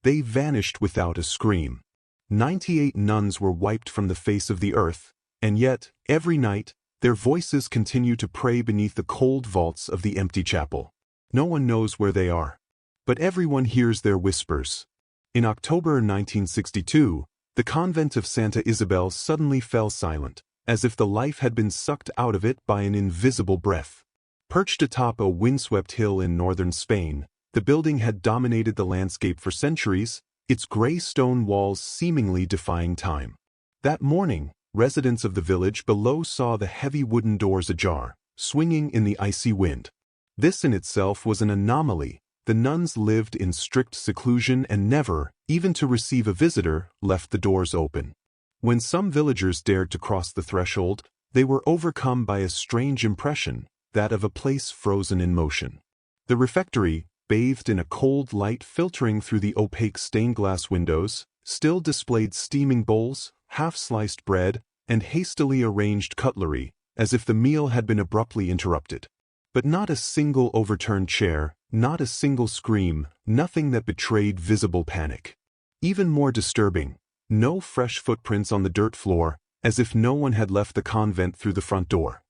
they vanished without a scream. 98 nuns were wiped from the face of the earth, and yet, every night, their voices continue to pray beneath the cold vaults of the empty chapel. No one knows where they are, but everyone hears their whispers. In October 1962, the convent of Santa Isabel suddenly fell silent, as if the life had been sucked out of it by an invisible breath. Perched atop a windswept hill in northern Spain, the building had dominated the landscape for centuries, its gray stone walls seemingly defying time. That morning, residents of the village below saw the heavy wooden doors ajar, swinging in the icy wind. This in itself was an anomaly. The nuns lived in strict seclusion and never, even to receive a visitor, left the doors open. When some villagers dared to cross the threshold, they were overcome by a strange impression, that of a place frozen in motion. The refectory, bathed in a cold light filtering through the opaque stained glass windows, still displayed steaming bowls, half-sliced bread, and hastily arranged cutlery, as if the meal had been abruptly interrupted. But not a single overturned chair, not a single scream, nothing that betrayed visible panic. Even more disturbing, no fresh footprints on the dirt floor, as if no one had left the convent through the front door.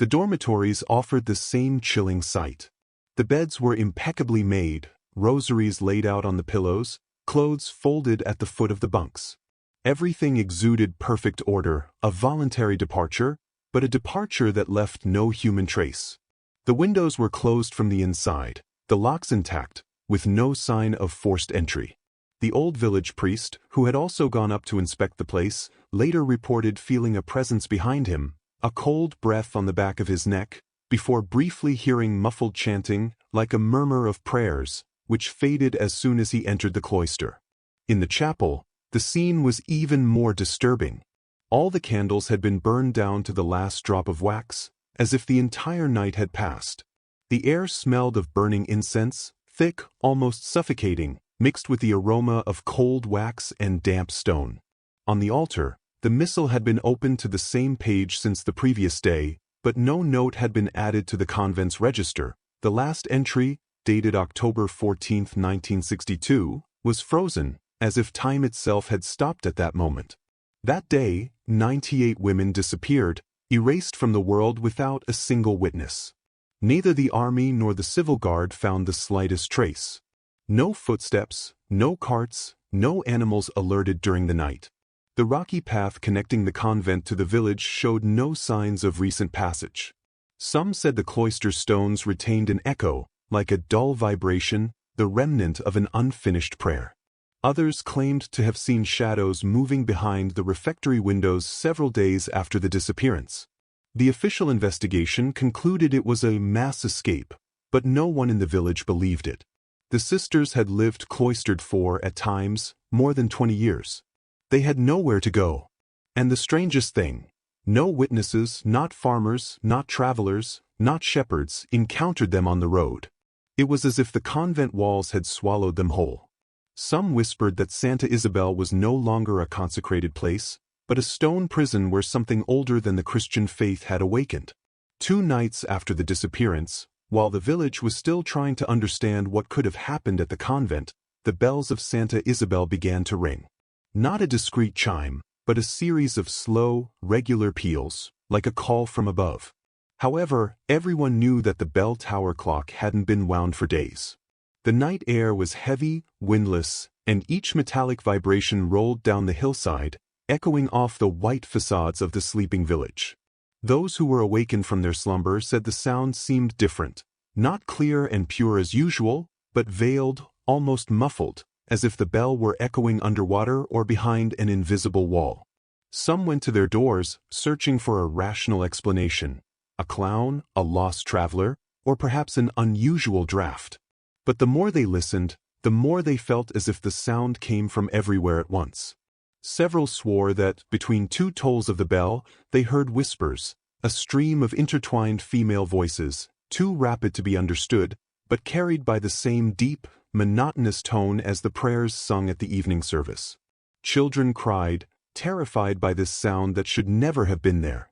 The dormitories offered the same chilling sight. The beds were impeccably made, rosaries laid out on the pillows, clothes folded at the foot of the bunks. Everything exuded perfect order, a voluntary departure, but a departure that left no human trace. The windows were closed from the inside, the locks intact, with no sign of forced entry. The old village priest, who had also gone up to inspect the place, later reported feeling a presence behind him, a cold breath on the back of his neck, before briefly hearing muffled chanting, like a murmur of prayers, which faded as soon as he entered the cloister. In the chapel, the scene was even more disturbing. All the candles had been burned down to the last drop of wax, as if the entire night had passed. The air smelled of burning incense, thick, almost suffocating, mixed with the aroma of cold wax and damp stone. On the altar, the missal had been opened to the same page since the previous day, but no note had been added to the convent's register. The last entry, dated October 14, 1962, was frozen, as if time itself had stopped at that moment. That day, 98 women disappeared, erased from the world without a single witness. Neither the army nor the civil guard found the slightest trace. No footsteps, no carts, no animals alerted during the night. The rocky path connecting the convent to the village showed no signs of recent passage. Some said the cloister stones retained an echo, like a dull vibration, the remnant of an unfinished prayer. Others claimed to have seen shadows moving behind the refectory windows several days after the disappearance. The official investigation concluded it was a mass escape, but no one in the village believed it. The sisters had lived cloistered for, at times, more than 20 years. They had nowhere to go. And the strangest thing, no witnesses, not farmers, not travelers, not shepherds, encountered them on the road. It was as if the convent walls had swallowed them whole. Some whispered that Santa Isabel was no longer a consecrated place, but a stone prison where something older than the Christian faith had awakened. 2 nights after the disappearance, while the village was still trying to understand what could have happened at the convent, the bells of Santa Isabel began to ring. Not a discreet chime, but a series of slow, regular peals, like a call from above. However, everyone knew that the bell tower clock hadn't been wound for days. The night air was heavy, windless, and each metallic vibration rolled down the hillside, echoing off the white facades of the sleeping village. Those who were awakened from their slumber said the sound seemed different, not clear and pure as usual, but veiled, almost muffled, as if the bell were echoing underwater or behind an invisible wall. Some went to their doors, searching for a rational explanation, a clown, a lost traveler, or perhaps an unusual draft. But the more they listened, the more they felt as if the sound came from everywhere at once. Several swore that, between 2 tolls of the bell, they heard whispers, a stream of intertwined female voices, too rapid to be understood, but carried by the same deep, monotonous tone as the prayers sung at the evening service. Children cried, terrified by this sound that should never have been there.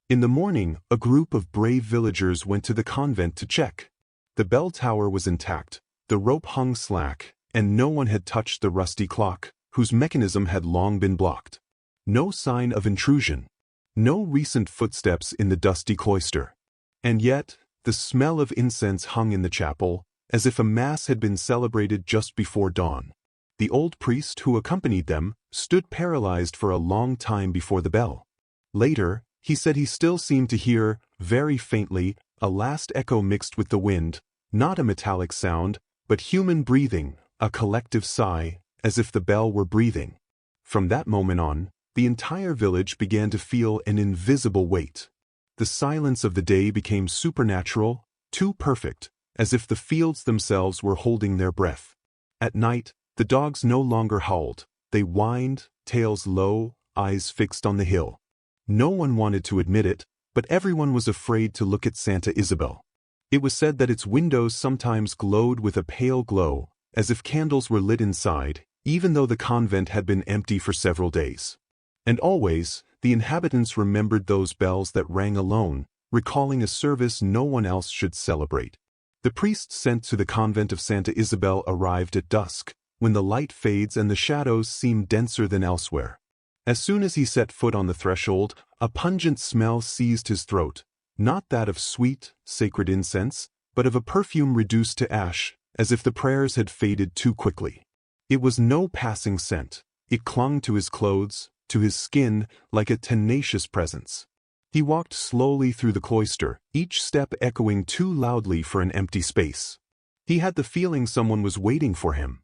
In the morning, a group of brave villagers went to the convent to check. The bell tower was intact, the rope hung slack, and no one had touched the rusty clock, whose mechanism had long been blocked. No sign of intrusion. No recent footsteps in the dusty cloister. And yet, the smell of incense hung in the chapel, as if a mass had been celebrated just before dawn. The old priest who accompanied them stood paralyzed for a long time before the bell. Later, he said he still seemed to hear, very faintly, a last echo mixed with the wind, not a metallic sound, but human breathing, a collective sigh, as if the bell were breathing. From that moment on, the entire village began to feel an invisible weight. The silence of the day became supernatural, too perfect, as if the fields themselves were holding their breath. At night, the dogs no longer howled. They whined, tails low, eyes fixed on the hill. No one wanted to admit it, but everyone was afraid to look at Santa Isabel. It was said that its windows sometimes glowed with a pale glow, as if candles were lit inside, even though the convent had been empty for several days. And always, the inhabitants remembered those bells that rang alone, recalling a service no one else should celebrate. The priest sent to the convent of Santa Isabel arrived at dusk, when the light fades and the shadows seem denser than elsewhere. As soon as he set foot on the threshold, a pungent smell seized his throat, not that of sweet, sacred incense, but of a perfume reduced to ash, as if the prayers had faded too quickly. It was no passing scent. It clung to his clothes, to his skin, like a tenacious presence. He walked slowly through the cloister, each step echoing too loudly for an empty space. He had the feeling someone was waiting for him.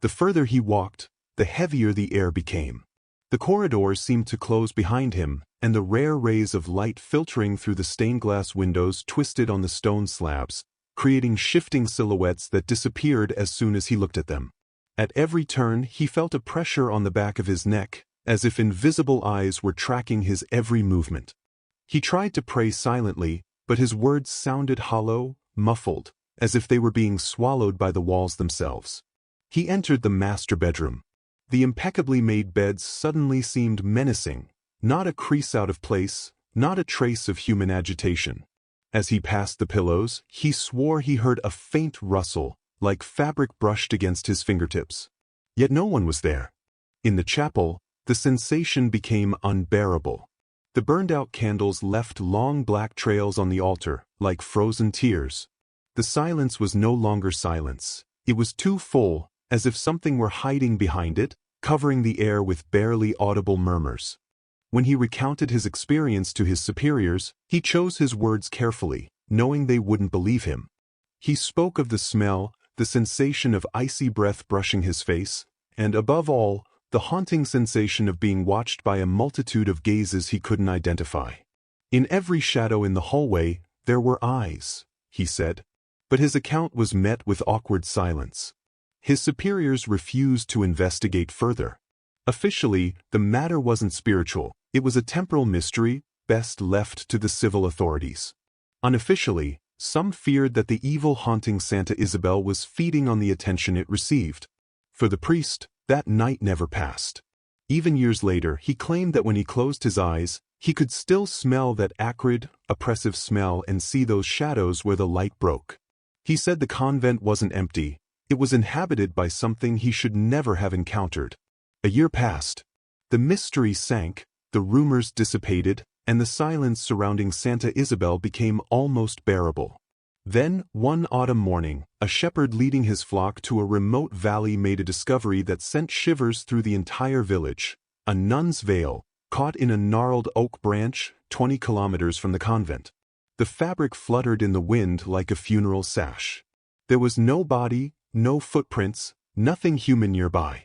The further he walked, the heavier the air became. The corridors seemed to close behind him, and the rare rays of light filtering through the stained glass windows twisted on the stone slabs, creating shifting silhouettes that disappeared as soon as he looked at them. At every turn he felt a pressure on the back of his neck, as if invisible eyes were tracking his every movement. He tried to pray silently, but his words sounded hollow, muffled, as if they were being swallowed by the walls themselves. He entered the master bedroom. The impeccably made beds suddenly seemed menacing, not a crease out of place, not a trace of human agitation. As he passed the pillows, he swore he heard a faint rustle, like fabric brushed against his fingertips. Yet no one was there. In the chapel, the sensation became unbearable. The burned-out candles left long black trails on the altar, like frozen tears. The silence was no longer silence. It was too full, as if something were hiding behind it, covering the air with barely audible murmurs. When he recounted his experience to his superiors, he chose his words carefully, knowing they wouldn't believe him. He spoke of the smell, the sensation of icy breath brushing his face, and above all, the haunting sensation of being watched by a multitude of gazes he couldn't identify. In every shadow in the hallway, there were eyes, he said. But his account was met with awkward silence. His superiors refused to investigate further. Officially, the matter wasn't spiritual. It was a temporal mystery, best left to the civil authorities. Unofficially, some feared that the evil haunting Santa Isabel was feeding on the attention it received. For the priest, that night never passed. Even years later, he claimed that when he closed his eyes, he could still smell that acrid, oppressive smell and see those shadows where the light broke. He said the convent wasn't empty, it was inhabited by something he should never have encountered. A year passed. The mystery sank, the rumors dissipated, and the silence surrounding Santa Isabel became almost bearable. Then, one autumn morning, a shepherd leading his flock to a remote valley made a discovery that sent shivers through the entire village. A nun's veil, caught in a gnarled oak branch, 20 kilometers from the convent. The fabric fluttered in the wind like a funeral sash. There was no body, no footprints, nothing human nearby.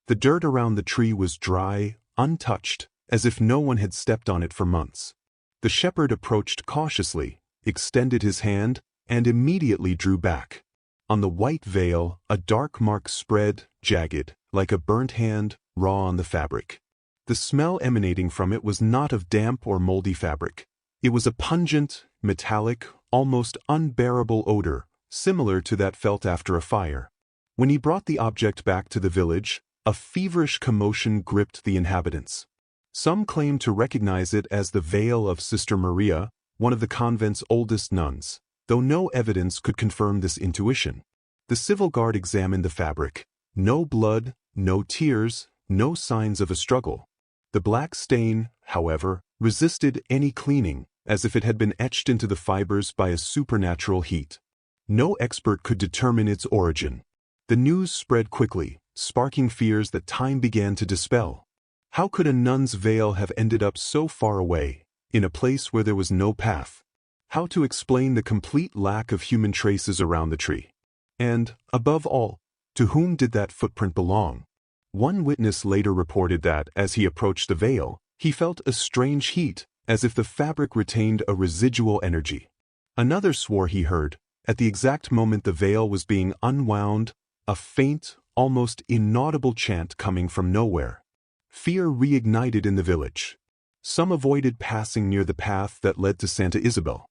The dirt around the tree was dry, untouched, as if no one had stepped on it for months. The shepherd approached cautiously, extended his hand, and immediately drew back. On the white veil, a dark mark spread, jagged, like a burnt hand, raw on the fabric. The smell emanating from it was not of damp or moldy fabric. It was a pungent, metallic, almost unbearable odor, similar to that felt after a fire. When he brought the object back to the village, a feverish commotion gripped the inhabitants. Some claimed to recognize it as the veil of Sister Maria, one of the convent's oldest nuns, though no evidence could confirm this intuition. The civil guard examined the fabric. No blood, no tears, no signs of a struggle. The black stain, however, resisted any cleaning, as if it had been etched into the fibers by a supernatural heat. No expert could determine its origin. The news spread quickly, sparking fears that time began to dispel. How could a nun's veil have ended up so far away, in a place where there was no path? How to explain the complete lack of human traces around the tree? And, above all, to whom did that footprint belong? One witness later reported that, as he approached the veil, he felt a strange heat, as if the fabric retained a residual energy. Another swore he heard, at the exact moment the veil was being unwound, a faint, almost inaudible chant coming from nowhere. Fear reignited in the village. Some avoided passing near the path that led to Santa Isabel.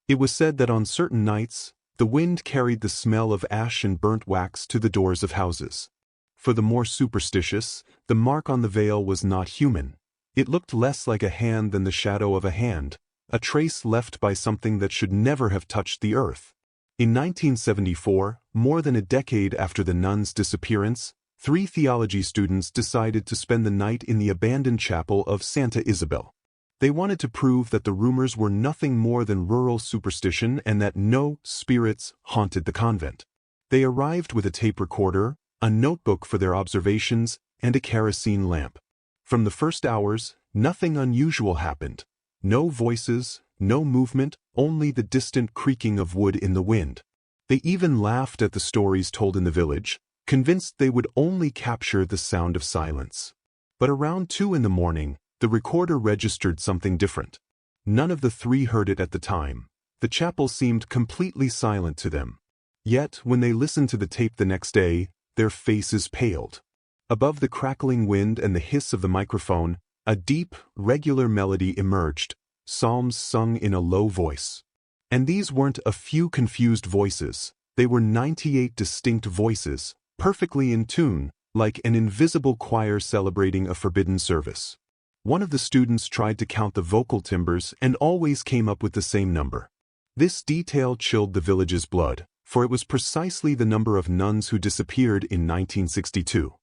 It was said that on certain nights, the wind carried the smell of ash and burnt wax to the doors of houses. For the more superstitious, the mark on the veil was not human. It looked less like a hand than the shadow of a hand, a trace left by something that should never have touched the earth. In 1974, more than a decade after the nun's disappearance, 3 theology students decided to spend the night in the abandoned chapel of Santa Isabel. They wanted to prove that the rumors were nothing more than rural superstition and that no spirits haunted the convent. They arrived with a tape recorder, a notebook for their observations, and a kerosene lamp. From the first hours, nothing unusual happened. No voices, no movement, only the distant creaking of wood in the wind. They even laughed at the stories told in the village, convinced they would only capture the sound of silence. But around 2 in the morning, the recorder registered something different. None of the 3 heard it at the time. The chapel seemed completely silent to them. Yet, when they listened to the tape the next day, their faces paled. Above the crackling wind and the hiss of the microphone, a deep, regular melody emerged, psalms sung in a low voice. And these weren't a few confused voices, they were 98 distinct voices, perfectly in tune, like an invisible choir celebrating a forbidden service. One of the students tried to count the vocal timbres and always came up with the same number. This detail chilled the village's blood, for it was precisely the number of nuns who disappeared in 1962.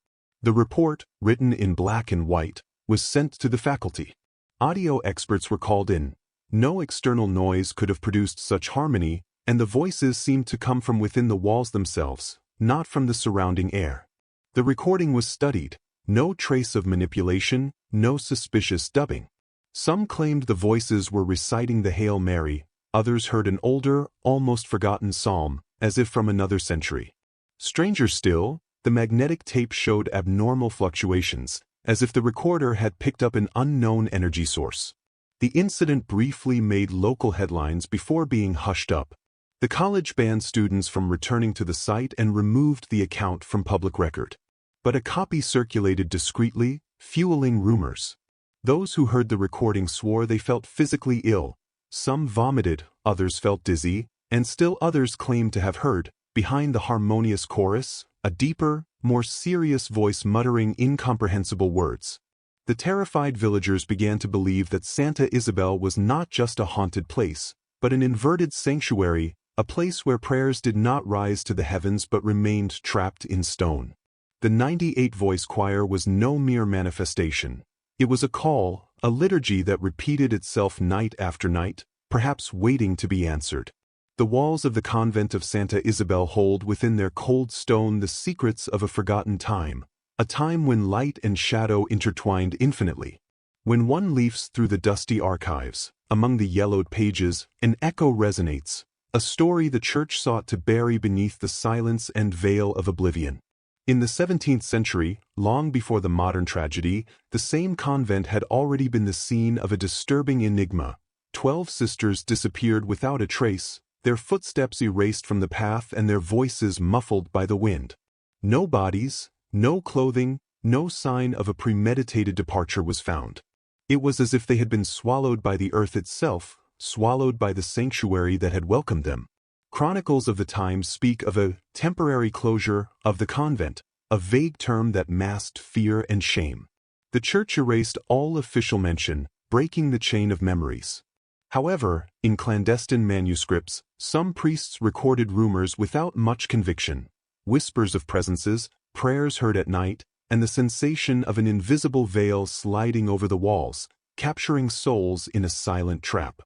The report, written in black and white, was sent to the faculty. Audio experts were called in. No external noise could have produced such harmony, and the voices seemed to come from within the walls themselves, not from the surrounding air. The recording was studied. No trace of manipulation, no suspicious dubbing. Some claimed the voices were reciting the Hail Mary, others heard an older, almost forgotten psalm, as if from another century. Stranger still, the magnetic tape showed abnormal fluctuations, as if the recorder had picked up an unknown energy source. The incident briefly made local headlines before being hushed up. The college banned students from returning to the site and removed the account from public record. But a copy circulated discreetly, fueling rumors. Those who heard the recording swore they felt physically ill. Some vomited, others felt dizzy, and still others claimed to have heard, behind the harmonious chorus, a deeper, more serious voice muttering incomprehensible words. The terrified villagers began to believe that Santa Isabel was not just a haunted place, but an inverted sanctuary, a place where prayers did not rise to the heavens but remained trapped in stone. The 98-voice choir was no mere manifestation. It was a call, a liturgy that repeated itself night after night, perhaps waiting to be answered. The walls of the convent of Santa Isabel hold within their cold stone the secrets of a forgotten time, a time when light and shadow intertwined infinitely. When one leafs through the dusty archives, among the yellowed pages, an echo resonates, a story the church sought to bury beneath the silence and veil of oblivion. In the 17th century, long before the modern tragedy, the same convent had already been the scene of a disturbing enigma. 12 sisters disappeared without a trace, their footsteps erased from the path and their voices muffled by the wind. No bodies, no clothing, no sign of a premeditated departure was found. It was as if they had been swallowed by the earth itself, swallowed by the sanctuary that had welcomed them. Chronicles of the times speak of a temporary closure of the convent, a vague term that masked fear and shame. The church erased all official mention, breaking the chain of memories. However, in clandestine manuscripts, some priests recorded rumors without much conviction, whispers of presences, prayers heard at night, and the sensation of an invisible veil sliding over the walls, capturing souls in a silent trap.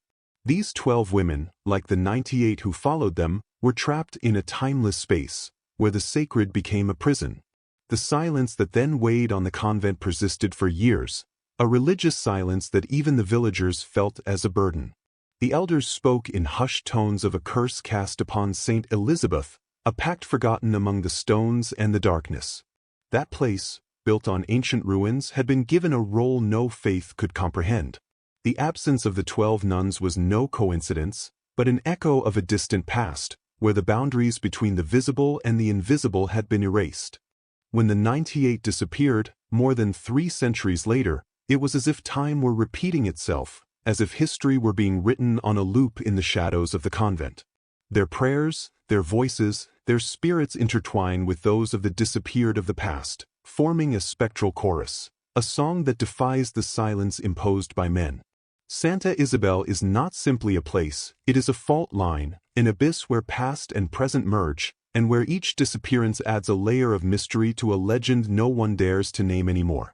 These 12 women, like the 98 who followed them, were trapped in a timeless space, where the sacred became a prison. The silence that then weighed on the convent persisted for years, a religious silence that even the villagers felt as a burden. The elders spoke in hushed tones of a curse cast upon Saint Elizabeth, a pact forgotten among the stones and the darkness. That place, built on ancient ruins, had been given a role no faith could comprehend. The absence of the 12 nuns was no coincidence, but an echo of a distant past, where the boundaries between the visible and the invisible had been erased. When the 98 disappeared, more than 3 centuries later, it was as if time were repeating itself, as if history were being written on a loop in the shadows of the convent. Their prayers, their voices, their spirits intertwine with those of the disappeared of the past, forming a spectral chorus, a song that defies the silence imposed by men. Santa Isabel is not simply a place, it is a fault line, an abyss where past and present merge, and where each disappearance adds a layer of mystery to a legend no one dares to name anymore.